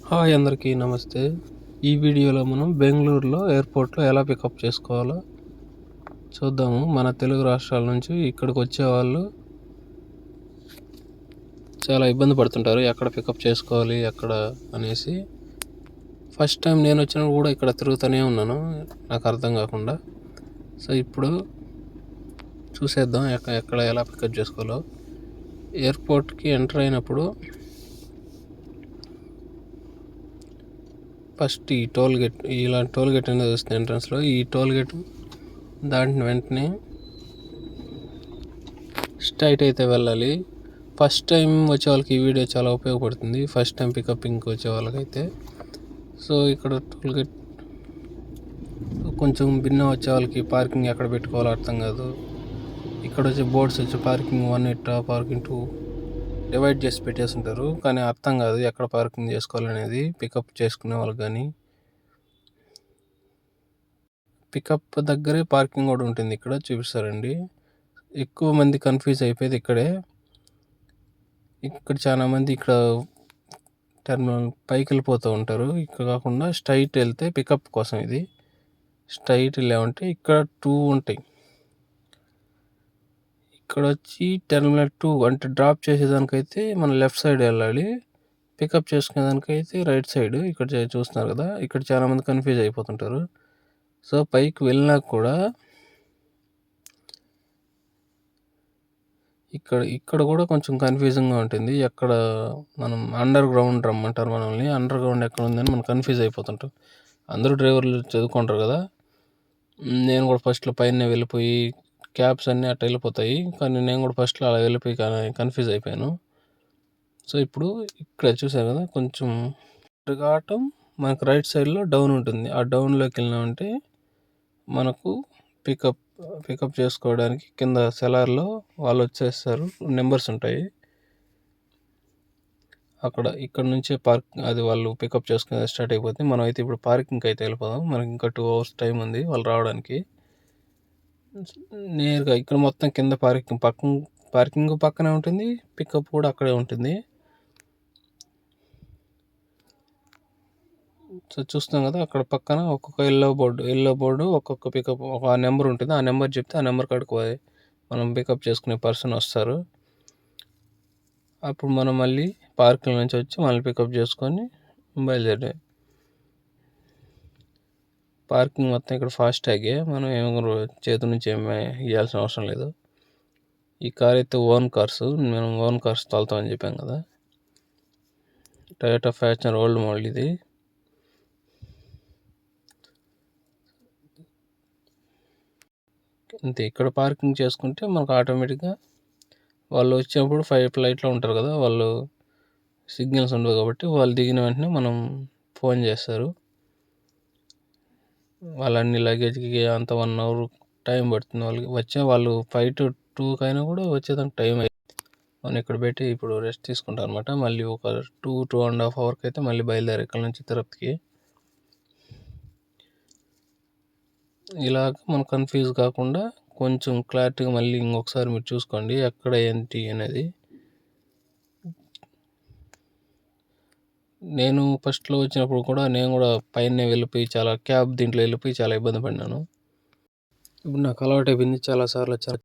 Hi అందరికీ నమస్తే. ఈ వీడియోలో మనం బెంగళూరులో ఎయిర్పోర్ట్లో ఎలా పికప్ చేసుకోవాలో చూద్దాము. మన తెలుగు రాష్ట్రాల నుంచి ఇక్కడికి వచ్చేవాళ్ళు చాలా ఇబ్బంది పడుతుంటారు, ఎక్కడ పికప్ చేసుకోవాలి ఎక్కడ అనేసి. ఫస్ట్ టైం నేను వచ్చినప్పుడు కూడా ఇక్కడ తిరుగుతూనే ఉన్నాను, నాకు అర్థం కాకుండా. సో ఇప్పుడు చూసేద్దాం ఎక్కడ ఎలా పికప్ చేసుకోవాలో. ఎయిర్పోర్ట్కి ఎంటర్ అయినప్పుడు ఫస్ట్ ఈ టోల్ గేట్, ఇలాంటి టోల్ గేట్ అనేది వస్తుంది ఎంట్రన్స్లో. ఈ టోల్ గేట్ దాటిన వెంటనే స్ట్రైట్ అయితే వెళ్ళాలి. ఫస్ట్ టైం వచ్చే వాళ్ళకి ఈ వీడియో చాలా ఉపయోగపడుతుంది, ఫస్ట్ టైం పికప్పింగ్కి వచ్చే వాళ్ళకైతే. సో ఇక్కడ టోల్ గేట్ కొంచెం భిన్న వచ్చే వాళ్ళకి పార్కింగ్ ఎక్కడ పెట్టుకోవాలో అర్థం కాదు. ఇక్కడ వచ్చే బోర్డ్స్ వచ్చి పార్కింగ్ 1 ఇట్టా, పార్కింగ్ 2 డివైడ్ చేసి పెట్టేసి ఉంటారు, కానీ అర్థం కాదు ఎక్కడ పార్కింగ్ చేసుకోవాలనేది పికప్ చేసుకునే వాళ్ళకి. కానీ పికప్ దగ్గరే పార్కింగ్ కూడా ఉంటుంది, ఇక్కడ చూపిస్తారండి. ఎక్కువ మంది కన్ఫ్యూజ్ అయిపోయేది ఇక్కడే. ఇక్కడ చాలా మంది ఇక్కడ టెర్మినల్ పైకి వెళ్ళిపోతూ ఉంటారు. ఇక్కడ కాకుండా స్ట్రైట్ వెళ్తే పికప్ కోసం, ఇది స్ట్రైట్ వెళ్ళామంటే ఇక్కడ 2 ఉంటాయి. ఇక్కడ వచ్చి టెర్మినల్ 2 అంటే డ్రాప్ చేసేదానికైతే మనం లెఫ్ట్ సైడ్ వెళ్ళాలి, పికప్ చేసుకునేదానికైతే రైట్ సైడ్. ఇక్కడ చూస్తున్నారు కదా, ఇక్కడ చాలామంది కన్ఫ్యూజ్ అయిపోతుంటారు. సో పైకి వెళ్ళినా కూడా ఇక్కడ కూడా కొంచెం కన్ఫ్యూజింగ్గా ఉంటుంది. ఎక్కడ మనం అండర్ గ్రౌండ్ రమ్మంటారు మనల్ని, అండర్ గ్రౌండ్ ఎక్కడ ఉందని మనం కన్ఫ్యూజ్ అయిపోతుంటాం. అందరూ డ్రైవర్లు చదువుకుంటారు కదా, నేను కూడా ఫస్ట్లో పైన వెళ్ళిపోయి క్యాబ్స్ అన్నీ అట్లా వెళ్ళిపోతాయి, కానీ నేను కూడా ఫస్ట్లో అలా వెళ్ళిపోయి కన్ఫ్యూజ్ అయిపోయాను. సో ఇప్పుడు ఇక్కడ చూసారు కదా, కొంచెం ఘాటం మనకు రైట్ సైడ్లో డౌన్ ఉంటుంది. ఆ డౌన్లోకి వెళ్ళినామంటే మనకు పికప్ చేసుకోవడానికి కింద సెలార్లో వాళ్ళు వచ్చేస్తారు, నెంబర్స్ ఉంటాయి అక్కడ. ఇక్కడ నుంచే అది వాళ్ళు పికప్ చేసుకుని స్టార్ట్ అయిపోతుంది. మనం అయితే ఇప్పుడు పార్కింగ్కి అయితే వెళ్ళిపోదాం, మనకి ఇంకా 2 hours టైం ఉంది వాళ్ళు రావడానికి. నేరుగా ఇక్కడ మొత్తం కింద పార్కింగ్ పక్కనే ఉంటుంది, పికప్ కూడా అక్కడే ఉంటుంది. సో చూస్తాం కదా, అక్కడ పక్కన ఒక్కొక్క ఎల్లో బోర్డు ఒక్కొక్క పికప్ ఒక నెంబర్ ఉంటుంది. ఆ నెంబర్ చెప్తే ఆ నెంబర్ కాడికి మనం పికప్ చేసుకునే పర్సన్ వస్తారు. అప్పుడు మనం మళ్ళీ పార్కింగ్ నుంచి వచ్చి మళ్ళీ పికప్ చేసుకొని బయలుదేరే. పార్కింగ్ మొత్తం ఇక్కడ ఫాస్ట్ ట్యాగే, మనం చేతి నుంచి ఏమి ఇవ్వాల్సిన అవసరం లేదు. ఈ కార్ అయితే ఓన్ కార్స్, మనం ఓన్ కార్స్ తోలుతామని చెప్పాం కదా. టయోటా ఫ్యాషనర్ ఓల్డ్ మోడల్ ఇది. అంతే, ఇక్కడ పార్కింగ్ చేసుకుంటే మనకు ఆటోమేటిక్గా వాళ్ళు వచ్చినప్పుడు ఫ్లైట్లో ఉంటారు కదా, వాళ్ళు సిగ్నల్స్ ఉండవు కాబట్టి వాళ్ళు దిగిన వెంటనే మనం ఫోన్ చేస్తారు. వాళ్ళన్ని లగేజ్కి అంత 1 hour టైం పడుతుంది వాళ్ళకి. వాళ్ళు 5 to 2 కైనా కూడా వచ్చేదానికి టైం అయ్యింది. మనం ఇక్కడ పెట్టి ఇప్పుడు రెస్ట్ తీసుకుంటాం అనమాట. మళ్ళీ ఒక 2.5 hours అయితే మళ్ళీ బయలుదేరి ఇక్కడ నుంచి తిరుపతికి. ఇలాగ మనం కన్ఫ్యూజ్ కాకుండా కొంచెం క్లారిటీగా మళ్ళీ ఇంకొకసారి మీరు చూసుకోండి ఎక్కడ ఏంటి అనేది. నేను ఫస్ట్లో వచ్చినప్పుడు కూడా నేను కూడా పైన వెళ్ళిపోయి దీంట్లో వెళ్ళిపోయి చాలా ఇబ్బంది పడినాను. ఇప్పుడు నాకు అలవాటు అయిపోయింది, చాలాసార్లు వచ్చాను.